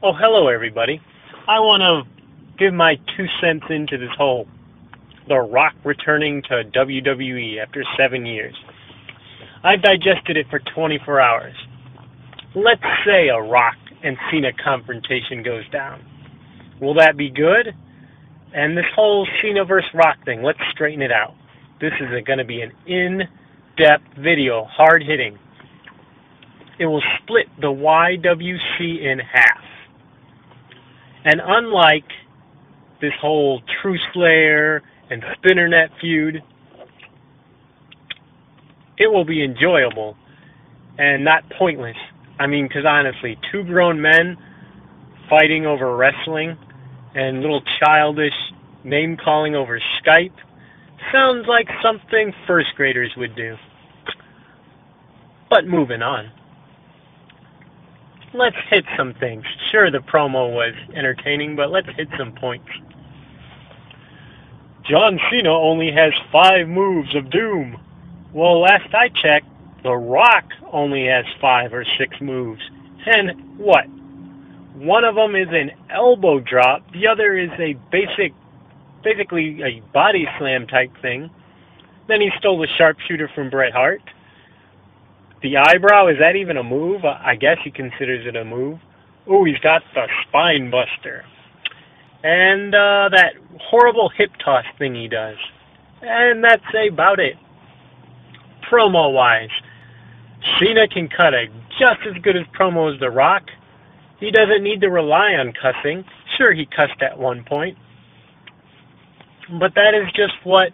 Oh, hello everybody. I want to give my 2 cents into this whole The Rock returning to WWE after 7 years. I've digested it for 24 hours. Let's say a Rock and Cena confrontation goes down. Will that be good? And this whole Cena versus Rock thing, let's straighten it out. This is going to be an in-depth video, hard-hitting. It will split the YWC in half. And unlike this whole True Slayer and Spinnernet feud, it will be enjoyable and not pointless. I mean, because honestly, 2 grown men fighting over wrestling and little childish name-calling over Skype sounds like something first graders would do. But moving on. Let's hit some things. Sure, the promo was entertaining, but let's hit some points. John Cena only has 5 moves of doom. Well, last I checked, The Rock only has 5 or 6 moves. And what? One of them is an elbow drop. The other is a basically a body slam type thing. Then he stole the sharpshooter from Bret Hart. The eyebrow, is that even a move? I guess he considers it a move. Ooh, he's got the spine buster. And that horrible hip toss thing he does. And that's about it. Promo-wise, Cena can cut a just as good as promo as The Rock. He doesn't need to rely on cussing. Sure, he cussed at one point. But that is just what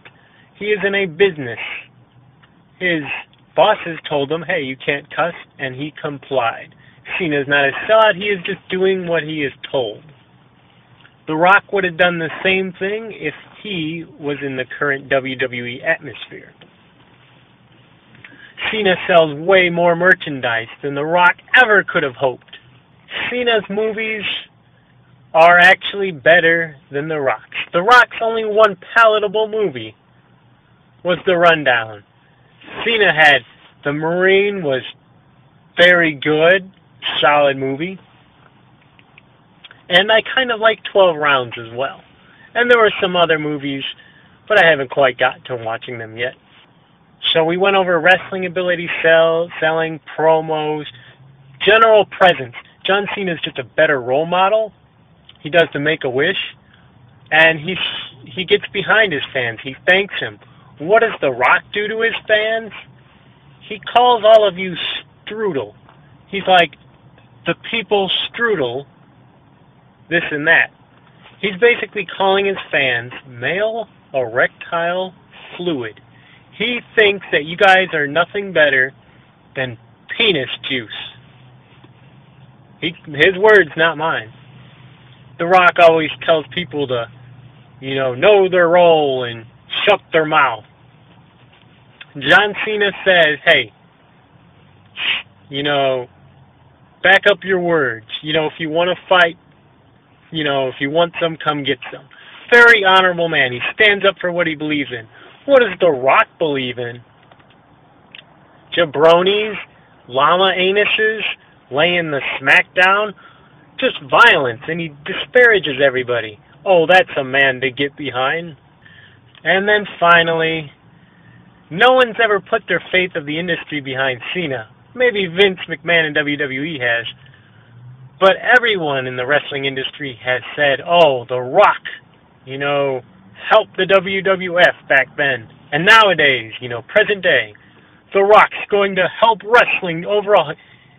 he is in a business. His bosses told him, hey, you can't cuss, and he complied. Cena's not a sellout, he is just doing what he is told. The Rock would have done the same thing if he was in the current WWE atmosphere. Cena sells way more merchandise than The Rock ever could have hoped. Cena's movies are actually better than The Rock's. The Rock's only one palatable movie was The Rundown. Cena had The Marine, was very good, solid movie. And I kind of like 12 Rounds as well. And there were some other movies, but I haven't quite got to watching them yet. So we went over wrestling ability, selling, promos, general presence. John Cena is just a better role model. He does the Make-A-Wish, and he gets behind his fans. He thanks him. What does The Rock do to his fans? He calls all of you strudel. He's like, the people strudel, this and that. He's basically calling his fans male erectile fluid. He thinks that you guys are nothing better than penis juice. His words, not mine. The Rock always tells people to, know their role and shut their mouth. John Cena says, hey, back up your words. If you want to fight, if you want some, come get some. Very honorable man. He stands up for what he believes in. What does The Rock believe in? Jabronis, llama anuses, laying the smackdown, just violence, and he disparages everybody. Oh, that's a man to get behind. And then finally, no one's ever put their faith of the industry behind Cena. Maybe Vince McMahon in WWE has. But everyone in the wrestling industry has said, oh, The Rock, helped the WWF back then. And nowadays, present day, The Rock's going to help wrestling overall.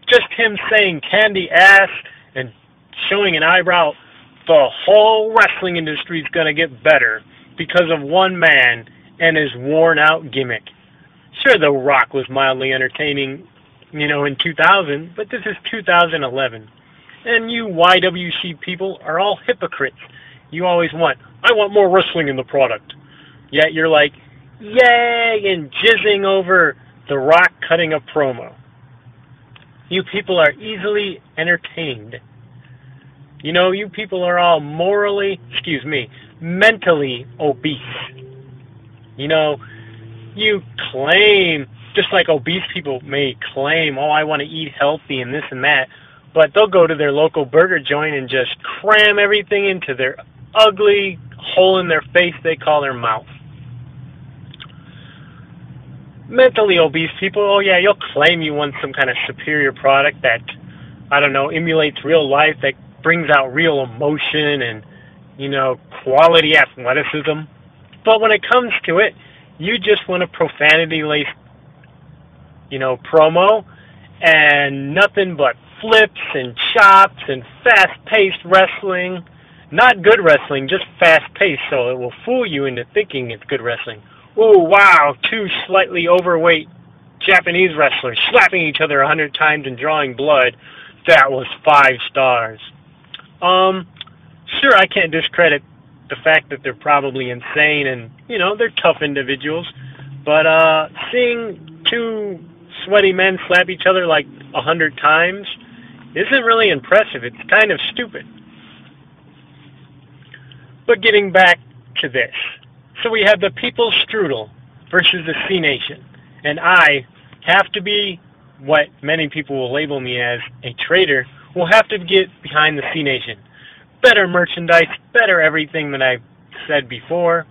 Just him saying candy ass and showing an eyebrow, the whole wrestling industry is going to get better because of one man and his worn-out gimmick. Sure, The Rock was mildly entertaining, in 2000, but this is 2011. And you YWC people are all hypocrites. You always I want more wrestling in the product. Yet you're like, yay, and jizzing over The Rock cutting a promo. You people are easily entertained. You people are all mentally obese. You claim, just like obese people may claim, oh, I want to eat healthy and this and that. But they'll go to their local burger joint and just cram everything into their ugly hole in their face they call their mouth. Mentally obese people, oh yeah, you'll claim you want some kind of superior product that, I don't know, emulates real life, that brings out real emotion and, quality athleticism. But when it comes to it, you just want a profanity-laced, promo and nothing but flips and chops and fast-paced wrestling. Not good wrestling, just fast-paced, so it will fool you into thinking it's good wrestling. Oh, wow, two slightly overweight Japanese wrestlers slapping each other 100 times and drawing blood. That was 5 stars. Sure, I can't discredit the fact that they're probably insane and, they're tough individuals. But seeing two sweaty men slap each other like 100 times isn't really impressive. It's kind of stupid. But getting back to this. So we have the People's Strudel versus the CeNation. And I have to be what many people will label me as a traitor, will have to get behind the CeNation. Better merchandise, better everything than I've said before.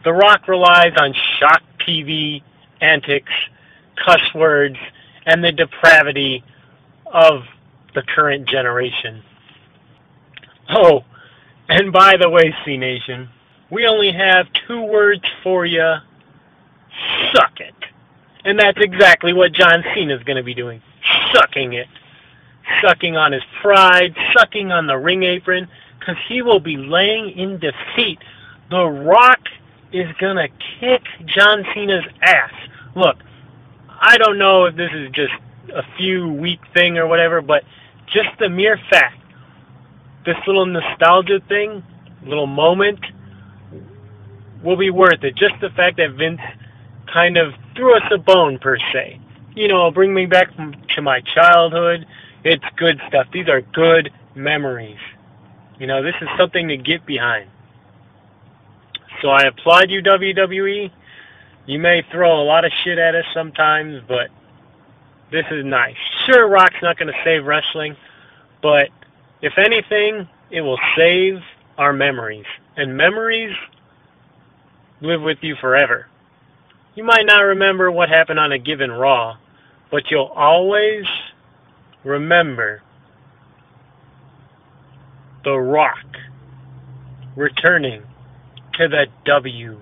The Rock relies on shock TV antics, cuss words, and the depravity of the current generation. Oh, and by the way, CeNation, we only have 2 words for you. Suck it. And that's exactly what John Cena's going to be doing. Sucking it. Sucking on his pride, sucking on the ring apron, because he will be laying in defeat. The Rock is going to kick John Cena's ass. Look, I don't know if this is just a few week thing or whatever, but just the mere fact, this little nostalgia thing, little moment, will be worth it. Just the fact that Vince kind of threw us a bone, per se. Bring me back to my childhood. It's good stuff. These are good memories. This is something to get behind. So I applaud you, WWE. You may throw a lot of shit at us sometimes, but this is nice. Sure, Rock's not going to save wrestling, but if anything, it will save our memories. And memories live with you forever. You might not remember what happened on a given Raw, but you'll always remember The Rock returning to the WWE.